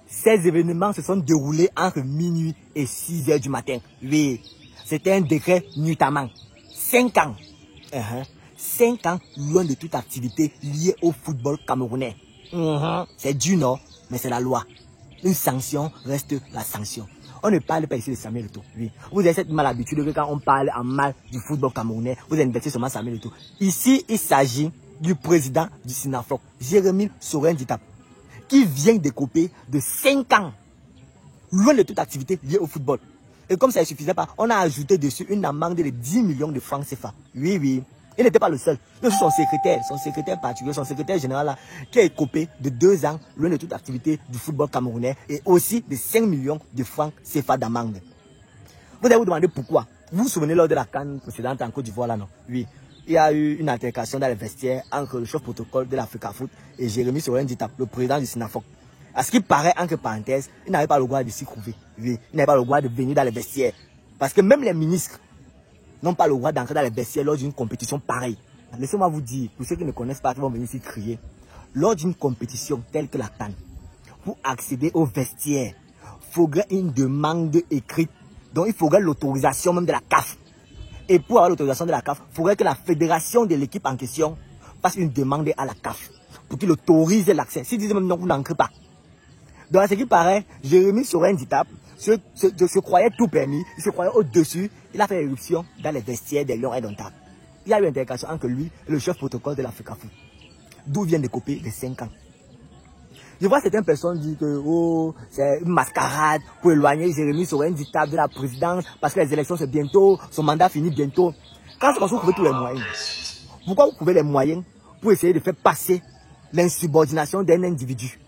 Ces événements se sont déroulés entre minuit et 6 h du matin. Oui, c'était un décret nutamment. 5 ans. 5 ans loin de toute activité liée au football camerounais. C'est dur, non? Mais c'est la loi. Une sanction reste la sanction. On ne parle pas ici de Samuel Eto'o. Oui. Vous avez cette malhabitude que quand on parle en mal du football camerounais, vous inversez seulement Samuel Eto'o. Ici, il s'agit du président du SINAFOC, Jérémy Sorin-Dithap, qui vient de couper de 5 ans, loin de toute activité liée au football. Et comme ça ne suffisait pas, on a ajouté dessus une amende de 10 millions de francs CFA. Oui, oui. Il n'était pas le seul. Il y a aussi son secrétaire particulier, son secrétaire général là, qui a été coupé de 2 ans, loin de toute activité du football camerounais, et aussi de 5 millions de francs CFA d'amende. Vous allez vous demander pourquoi. Vous vous souvenez lors de la CAN précédente en Côte d'Ivoire là, non? Oui. Il y a eu une altercation dans les vestiaires entre le chef protocole de l'Africa Foot et Jérémy Sorin-Dithap, le président du SINAFOC. À ce qui paraît, entre parenthèses, il n'avait pas le droit de s'y trouver. Oui, il n'avait pas le droit de venir dans les vestiaires. Parce que même les ministres n'ont pas le droit d'entrer dans les vestiaires lors d'une compétition pareille. Laissez-moi vous dire, pour ceux qui ne connaissent pas, qui vont venir ici crier, lors d'une compétition telle que la CAN, pour accéder aux vestiaires, il faudrait une demande écrite, donc il faudrait l'autorisation même de la CAF. Et pour avoir l'autorisation de la CAF, il faudrait que la fédération de l'équipe en question fasse une demande à la CAF pour qu'il autorise l'accès. S'ils disent même non, vous n'entrez pas. Donc à ce qui paraît, Jérémy Sorin-Dithap se croyait tout permis, il se croyait au-dessus, il a fait éruption dans les vestiaires des Lions indomptables. Il y a eu une intercation entre lui et le chef protocole de l'Africa Foot, d'où vient de couper les 5 ans. Je vois certaines personnes dire que oh, c'est une mascarade pour éloigner Jérémy Sorin-Dithap de la présidence parce que les élections c'est bientôt, son mandat finit bientôt. Quand c'est comme ça, vous pouvez tous les moyens. Pourquoi vous pouvez les moyens pour essayer de faire passer l'insubordination d'un individu?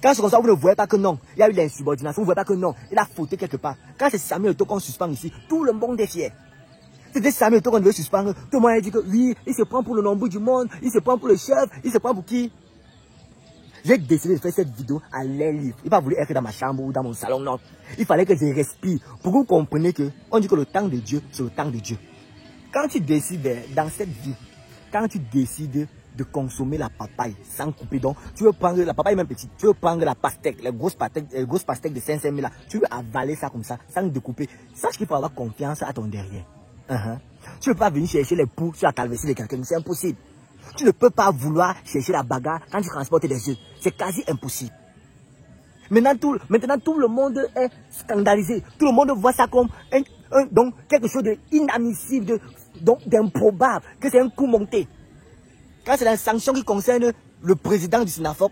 Quand c'est comme ça, vous ne voyez pas que non, il y a eu l'insubordination, vous ne voyez pas que non, il a fauté quelque part. Quand c'est Samuel Eto'o qu'on suspend ici, tout le monde est fier. C'était Samuel Eto'o qu'on devait suspendre, tout le monde a dit que oui, il se prend pour le nombre du monde, il se prend pour le chef, il se prend pour qui? J'ai décidé de faire cette vidéo à l'air libre. Il n'a pas voulu être dans ma chambre ou dans mon salon, non. Il fallait que je respire pour que vous compreniez que, on dit que le temps de Dieu, c'est le temps de Dieu. Quand tu décides, dans cette vie, quand tu décides de consommer la papaye sans couper, donc tu veux prendre la papaye même petite, tu veux prendre la pastèque, les grosses pastèques de 500 000 là, tu veux avaler ça comme ça, sans découper. Sache qu'il faut avoir confiance à ton derrière. Tu ne peux pas venir chercher les poux sur la calvitie de quelqu'un, c'est impossible. Tu ne peux pas vouloir chercher la bagarre quand tu transportes des œufs. C'est quasi impossible. Maintenant, tout le monde est scandalisé. Tout le monde voit ça comme donc, quelque chose d'inadmissible, d'improbable, que c'est un coup monté. Quand c'est la sanction qui concerne le président du SINAFOC,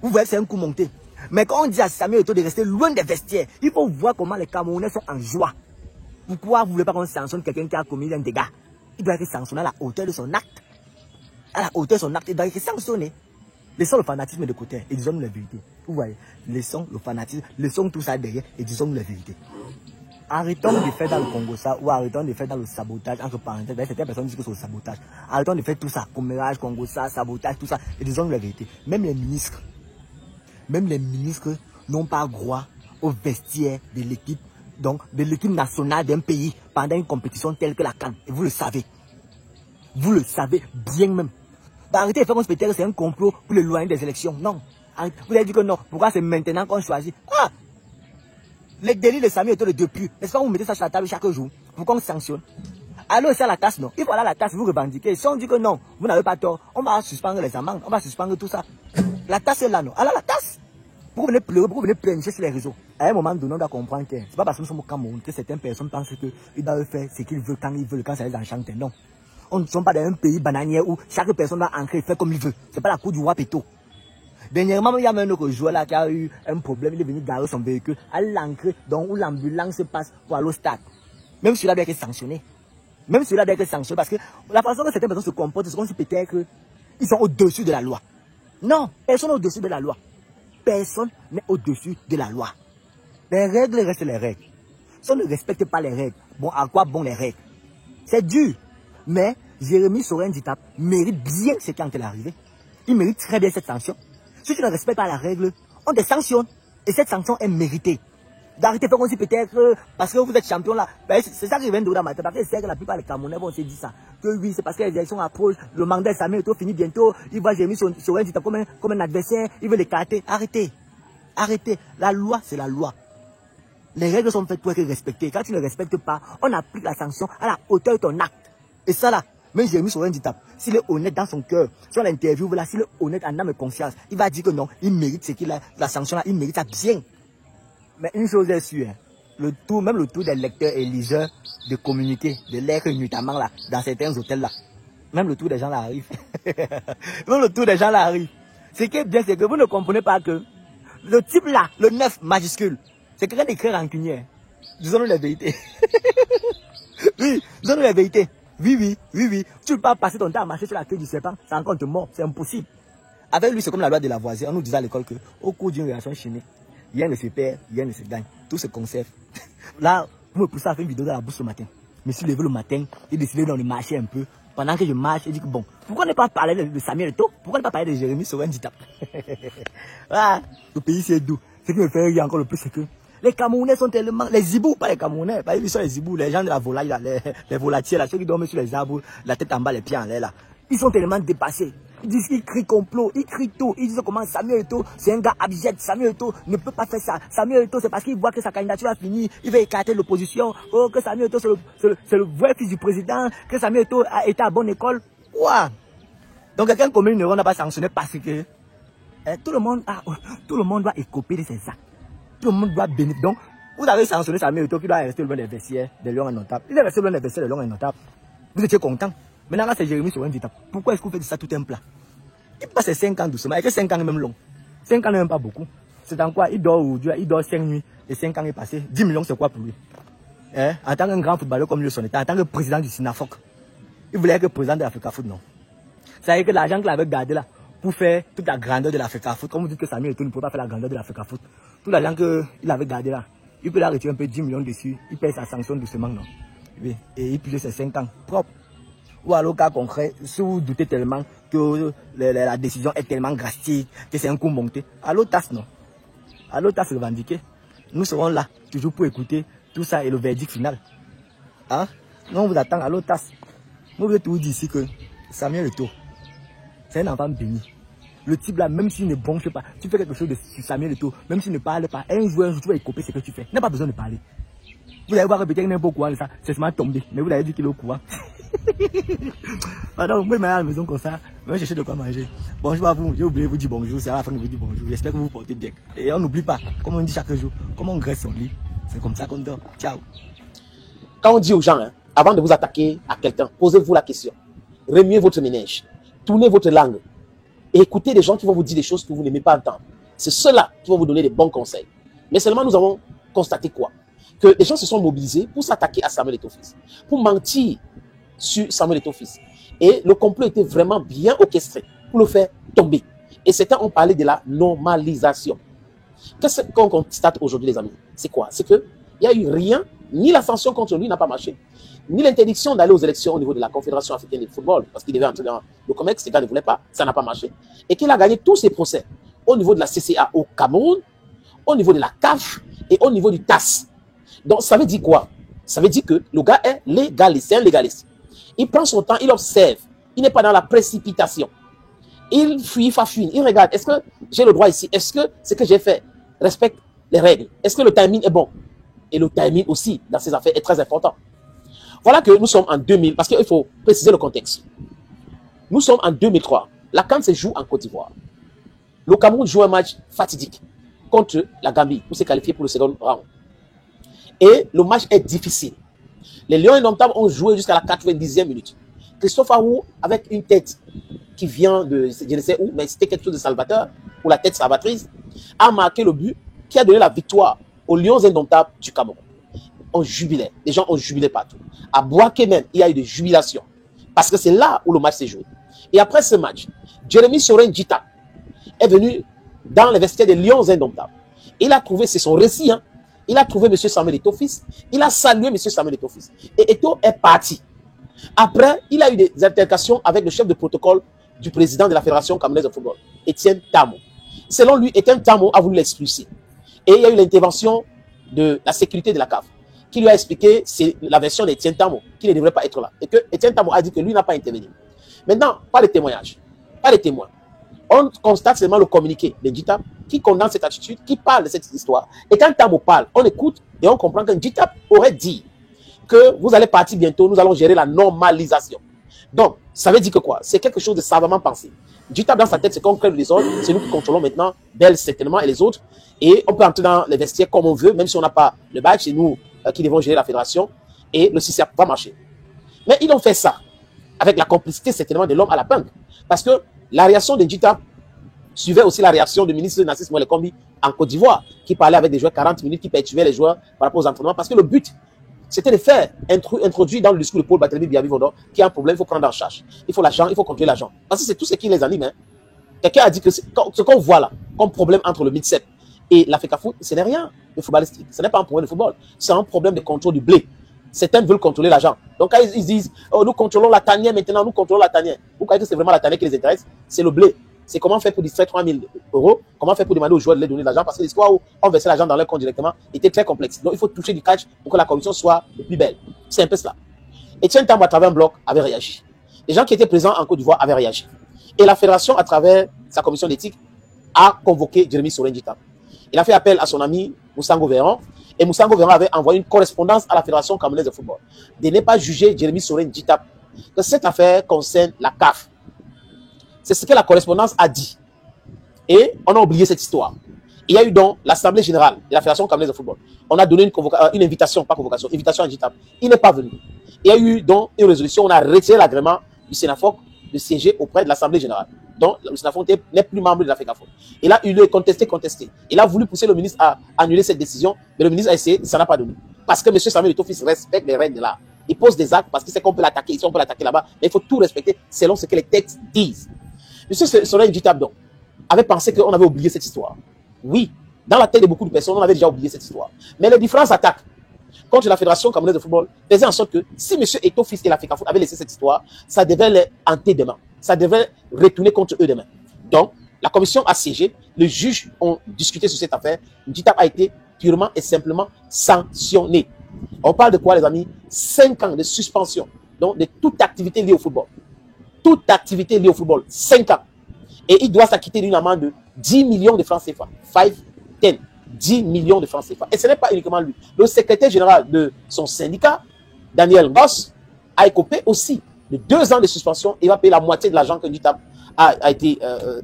vous voyez que c'est un coup monté. Mais quand on dit à Samuel Eto'o de rester loin des vestiaires, il faut voir comment les Camerounais sont en joie. Pourquoi vous ne voulez pas qu'on sanctionne quelqu'un qui a commis un dégât? Il doit être sanctionné à la hauteur de son acte. À la hauteur de son acte, il doit être sanctionné. Laissons le fanatisme de côté et disons-nous la vérité. Vous voyez, laissons le fanatisme, laissons tout ça derrière et disons-nous la vérité. Arrêtons de faire dans le Congo ça, ou arrêtons de faire dans le sabotage, entre parenthèses. Certaines personnes disent que c'est le sabotage. Arrêtons de faire tout ça, commérage, Congo ça, sabotage, tout ça, et disons-nous la vérité. Même les ministres n'ont pas droit au vestiaire de l'équipe, donc de l'équipe nationale d'un pays pendant une compétition telle que la CAN. Et vous le savez. Vous le savez bien même. Arrêtez de faire comme si peut-être c'est un complot pour l'éloigner des élections. Non. Vous avez dit que non. Pourquoi c'est maintenant qu'on choisit? Quoi? Les délits de Samuel Eto'o depuis. N'est-ce pas vous mettez ça sur la table chaque jour pour qu'on sanctionne? Allez aussi à la tasse, non. Il faut aller à la tasse, vous revendiquez. Si on dit que non, vous n'avez pas tort, on va suspendre les amendes, on va suspendre tout ça. La tasse est là, non. Allez à la tasse. Vous venez pleurer, vous venez pleurnicher sur les réseaux. À un moment donné, on doit comprendre que c'est pas parce que nous sommes au Cameroun que certaines personnes pensent qu'ils doivent faire ce qu'ils veulent quand ça les enchante. Non. On ne sommes pas dans un pays bananier où chaque personne va entrer et faire comme il veut. C'est pas la cour du roi Péto. Dernièrement, il y a même un autre joueur là qui a eu un problème. Il est venu garer son véhicule à l'entrée, donc où l'ambulance passe pour aller au stade. Même celui-là doit être sanctionné. Même celui-là doit être sanctionné parce que la façon que certaines personnes se comportent, c'est comme si peut-être qu'ils sont au-dessus de la loi. Non, personne n'est au-dessus de la loi. Personne n'est au-dessus de la loi. Les règles restent les règles. Si on ne respecte pas les règles, bon, à quoi bon les règles? C'est dur. Mais Jérémy Sorin-Dithap mérite bien ce qui est en train d'arriver. Il mérite très bien cette sanction. Si tu ne respectes pas la règle, on te sanctionne. Et cette sanction est méritée. D'arrêter de faire comme si peut-être, parce que vous êtes champion là, ben c'est ça qui vient de dans ma tête. Parce que c'est que la plupart des Camerounais vont se dire ça. Que oui, c'est parce que les élections approchent, le mandat de Samuel Eto'o finit bientôt, il voit Jérémy Sorin-Dithap comme un adversaire, il veut l'écarter. Arrêtez. Arrêtez. La loi, c'est la loi. Les règles sont faites pour être respectées. Quand tu ne respectes pas, on applique la sanction à la hauteur de ton acte. Et ça là, même Jérémy Sorin dit, s'il est honnête dans son cœur, sur l'interview, voilà, s'il est honnête en âme et conscience, il va dire que non, il mérite ce qu'il a, la sanction là, il mérite ça bien. Mais une chose est sûre, hein, même le tour des lecteurs et liseurs de communiquer, de l'air notamment là, dans certains hôtels là, même le tour des gens là arrive. Même le tour des gens là arrive. Ce qui est bien, c'est que vous ne comprenez pas que le type là, le 9 majuscule, c'est quelqu'un d'écrit rancunier. Disons-nous la vérité. Oui, disons-nous la vérité. Oui. Tu ne peux pas passer ton temps à marcher sur la queue du serpent, c'est encore te mort, c'est impossible. Avec lui, c'est comme la loi de Lavoisier. On nous disait à l'école qu'au cours d'une réaction chimique, rien ne se perd, rien ne se gagne. Tout se conserve. Là, vous me poussez à faire une vidéo dans la bouche le matin. Je me suis levé le matin, j'ai décidé de marcher un peu. Pendant que je marche, je dis que bon, pourquoi ne pas parler de Samuel Eto'o? Pourquoi ne pas parler de Jérémy Sorin Dita? Ah, le pays c'est doux. Ce qui me fait rire encore le plus, c'est que les Camerounais sont tellement... Les Zibous, pas les Camerounais. Pas ils sont les Zibous, les gens de la volaille, là, les volatiers, là, ceux qui dorment sur les arbres, la tête en bas, les pieds en l'air, là. Ils sont tellement dépassés. Ils disent qu'ils crient complot, ils crient tout. Ils disent comment Samuel Eto'o, c'est un gars abject. Samuel Eto'o ne peut pas faire ça. Samuel Eto'o, c'est parce qu'il voit que sa candidature a fini. Il va écarter l'opposition. Oh, que Samuel Eto'o, c'est le vrai fils du président. Que Samuel Eto'o a été à bonne école. Quoi? Donc, quelqu'un comme une n'a pas sanctionné parce que tout le monde doit écoper de ses actes. Tout le monde doit bénir. Donc, vous avez sanctionné Samuel Eto'o qui doit rester le loin des vestiaires des Lions innotables. Il est resté le loin des vestiaires des Lions innotables. Vous étiez content. Maintenant, là, c'est Jérémy Sorin Dita. Pourquoi est-ce que vous faites ça tout un plat? Il passe 5 ans doucement. Et que 5 ans est même long. 5 ans n'est même pas beaucoup. C'est en quoi il dort aujourd'hui, il dort 5 nuits. Et 5 ans est passé. 10 millions, c'est quoi pour lui? Hein? En tant qu'un grand footballeur comme lui, son état, en tant que président du Sinafoc, il voulait être président de l'Africa Foot, non? Ça veut dire que l'argent qu'il avait gardé là, pour faire toute la grandeur de l'Africa Foot, comme vous dites que Samuel Eto'o ne peut pas faire la grandeur de l'Africa Foot, tout l'argent qu'il avait gardé là, il peut la retirer un peu 10 millions dessus, il paye sa sanction doucement, non? Et il pige ses 5 ans propre. Ou alors, cas concret, si vous doutez tellement que la décision est tellement drastique, que c'est un coup monté, à l'OTAS, non? À l'OTAS revendiqué. Nous serons là, toujours pour écouter tout ça et le verdict final. Hein? Nous, on vous attend à l'OTAS. Moi, je vais tout vous dire ici que Samuel Eto'o, c'est un enfant béni. Le type là, même s'il ne bronche pas, tu fais quelque chose de Samuel Eto'o, même s'il ne parle pas, un jour, tu vas écoper ce que tu fais. Il n'a pas besoin de parler. Vous allez voir répéter qu'il n'est pas au courant de ça, c'est seulement tombé. Mais vous avez dit qu'il est au courant. Pardon, moi, je vais à la maison comme ça, je vais chercher de quoi manger. Bonjour à vous, j'ai oublié de vous dire bonjour, c'est à la fin que je vous dis bonjour. J'espère que vous vous portez bien. Et on n'oublie pas, comme on dit chaque jour, comment on graisse son lit. C'est comme ça qu'on dort. Ciao. Quand on dit aux gens, hein, avant de vous attaquer à quelqu'un, posez-vous la question. Remuez votre ménage, tournez votre langue et écoutez des gens qui vont vous dire des choses que vous n'aimez pas entendre. C'est ceux-là qui vont vous donner des bons conseils. Mais seulement nous avons constaté quoi? Que les gens se sont mobilisés pour s'attaquer à Samuel Eto'o Fils, pour mentir sur Samuel Eto'o Fils. Et le complot était vraiment bien orchestré pour le faire tomber. Et certains ont parlé de la normalisation. Qu'est-ce qu'on constate aujourd'hui, les amis? C'est quoi? C'est qu'il n'y a eu rien, ni la sanction contre lui n'a pas marché, ni l'interdiction d'aller aux élections au niveau de la Confédération africaine de football, parce qu'il devait entrer dans le COMEX, ces gars ne voulaient pas, ça n'a pas marché. Et qu'il a gagné tous ses procès au niveau de la CCA au Cameroun, au niveau de la CAF et au niveau du TAS. Donc, ça veut dire quoi? Ça veut dire que le gars est légaliste, c'est un légaliste. Il prend son temps, il observe. Il n'est pas dans la précipitation. Il fuit, il fafouine, il regarde. Est-ce que j'ai le droit ici? Est-ce que ce que j'ai fait respecte les règles? Est-ce que le timing est bon? Et le timing aussi, dans ces affaires, est très important. Voilà que nous sommes en 2000, parce qu'il faut préciser le contexte. Nous sommes en 2003. La CAN se joue en Côte d'Ivoire. Le Cameroun joue un match fatidique contre la Gambie pour se qualifier pour le second round. Et le match est difficile. Les Lions indomptables ont joué jusqu'à la 90e minute. Christophe Aou, avec une tête qui vient de, je ne sais où, mais c'était quelque chose de salvateur, ou la tête salvatrice, a marqué le but qui a donné la victoire aux Lions indomptables du Cameroun. On jubilait. Les gens ont jubilé partout. À Boaké même, il y a eu des jubilations. Parce que c'est là où le match s'est joué. Et après ce match, Jérémy Sorin Dita est venu dans les vestiaires des Lions indomptables. Il a trouvé, c'est son récit, hein, il a trouvé M. Samuel Eto'o Fils. Il a salué M. Samuel Eto'o Fils. Et Eto'o est parti. Après, il a eu des altercations avec le chef de protocole du président de la Fédération camerounaise de football, Étienne Tamo. Selon lui, Étienne Tamo a voulu l'expulser. Et il y a eu l'intervention de la sécurité de la CAF, qui lui a expliqué, c'est la version d'Étienne Tamo, qui ne devrait pas être là. Et que Étienne Tamo a dit que lui n'a pas intervenu. Maintenant, pas de témoignage, pas de témoins. On constate seulement le communiqué de Ndjitap qui condamne cette attitude, qui parle de cette histoire. Et quand Tambo parle, on écoute et on comprend que Ndjitap aurait dit que vous allez partir bientôt, nous allons gérer la normalisation. Donc, ça veut dire que quoi? C'est quelque chose de savamment pensé. Ndjitap dans sa tête, c'est qu'on crée le désordre, c'est nous qui contrôlons maintenant, Bell certainement et les autres, et on peut entrer dans les vestiaires comme on veut, même si on n'a pas le badge, c'est nous qui devons gérer la fédération, et le système va marcher. Mais ils ont fait ça avec la complicité certainement de l'homme à la punk, parce que la réaction de Ndjitap suivait aussi la réaction du ministre Nassis Moele Kombi en Côte d'Ivoire, qui parlait avec des joueurs 40 minutes, qui perturbait les joueurs par rapport aux entraînements, parce que le but, c'était de faire introduire dans le discours de Paul Barthélémy Biaby-Vondor qu'il y a un problème, il faut prendre en charge. Il faut l'argent, il faut contrôler l'argent. Parce que c'est tout ce qui les anime. Hein. Quelqu'un a dit que ce qu'on voit là, comme problème entre le MIDCEP et l'Africa Foot, ce n'est rien de footballistique. Ce n'est pas un problème de football. C'est un problème de contrôle du blé. Certains veulent contrôler l'argent. Donc quand ils disent, oh, nous contrôlons la tanière maintenant, nous contrôlons la tanière. Vous croyez que c'est vraiment la tanière qui les intéresse? C'est le blé. C'est comment faire pour distraire 3 000 euros, comment faire pour demander aux joueurs de les donner de l'argent, parce que l'histoire où on versait l'argent dans leur compte directement était très complexe. Donc il faut toucher du catch pour que la corruption soit le plus belle. C'est un peu cela. Etienne Tambo, à travers un bloc, avait réagi. Les gens qui étaient présents en Côte d'Ivoire avaient réagi. Et la fédération, à travers sa commission d'éthique, a convoqué Jérémy Sorin Ndjitap. Il a fait appel à son ami Moussango Véran, et Moussango Véran avait envoyé une correspondance à la fédération camerounaise de football de ne pas juger Jérémy Sorin Ndjitap, que cette affaire concerne la CAF. C'est ce que la correspondance a dit. Et on a oublié cette histoire. Il y a eu donc l'Assemblée générale de la Fédération camerounaise de football. On a donné une invitation, pas convocation, invitation à Ndjitap. Il n'est pas venu. Il y a eu donc une résolution, on a retiré l'agrément du Sénafoc de siéger auprès de l'Assemblée générale. Donc le Sénafoc n'est plus membre de l'Africa Foot. Et là, il est contesté. Il a voulu pousser le ministre à annuler cette décision, mais le ministre a essayé, ça n'a pas donné. Parce que M. Samuel Eto'o-Fils respecte les règles de l'art. Il pose des actes parce qu'il sait qu'on peut l'attaquer ici, on peut l'attaquer là-bas, mais il faut tout respecter selon ce que les textes disent. M. Sorin Ndjitap donc avait pensé qu'on avait oublié cette histoire. Oui, dans la tête de beaucoup de personnes, on avait déjà oublié cette histoire. Mais les différentes attaques contre la Fédération camerounaise de football faisaient en sorte que si M. Eto'o-Fils et l'Africa Foot avaient laissé cette histoire, ça devait les hanter demain. Ça devait retourner contre eux demain. Donc, la commission a siégé, les juges ont discuté sur cette affaire. Ndjitap a été purement et simplement sanctionné. On parle de quoi, les amis? 5 ans de suspension, donc de toute activité liée au football. Toute activité liée au football, 5 ans. Et il doit s'acquitter d'une amende de 10 millions de francs CFA. 10 millions de francs CFA. Et ce n'est pas uniquement lui. Le secrétaire général de son syndicat, Daniel Ngoss, a écopé aussi de 2 ans de suspension. Il va payer la moitié de l'argent que Ndjitap a été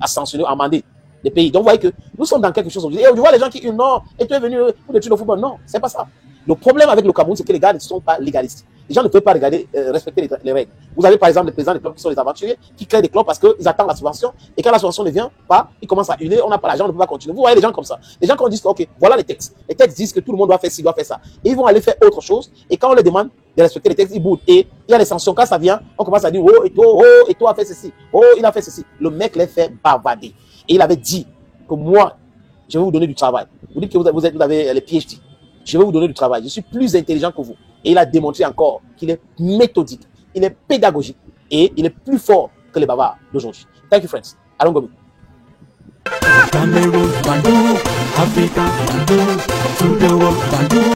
sanctionné, amendé des pays. Donc vous voyez que nous sommes dans quelque chose. Et on voit les gens qui disent non, et tu es venu pour détruire le football. Non, c'est pas ça. Le problème avec le Cameroun, c'est que les gars ne sont pas légalistes. Les gens ne peuvent pas respecter les règles. Vous avez par exemple les présidents des clubs qui sont les aventuriers, qui créent des clubs parce qu'ils attendent la subvention. Et quand la subvention ne vient pas, ils commencent à hurler, on n'a pas l'argent, on ne peut pas continuer. Vous voyez les gens comme ça. Les gens qui disent, ok, voilà les textes. Les textes disent que tout le monde doit faire ci, doit faire ça. Et ils vont aller faire autre chose. Et quand on leur demande de respecter les textes, ils boudent. Et il y a les sanctions. Quand ça vient, on commence à dire, oh, et toi a fait ceci. Oh, il a fait ceci. Le mec les fait bavarder. Et il avait dit que moi, je vais vous donner du travail. Vous dites que vous avez les PhD. Je vais vous donner du travail. Je suis plus intelligent que vous. Et il a démontré encore qu'il est méthodique, il est pédagogique et il est plus fort que les bavards d'aujourd'hui. Thank you, friends. Allons go. Cameroon, Bandung, Africa, Bandung, to the world, Bandung.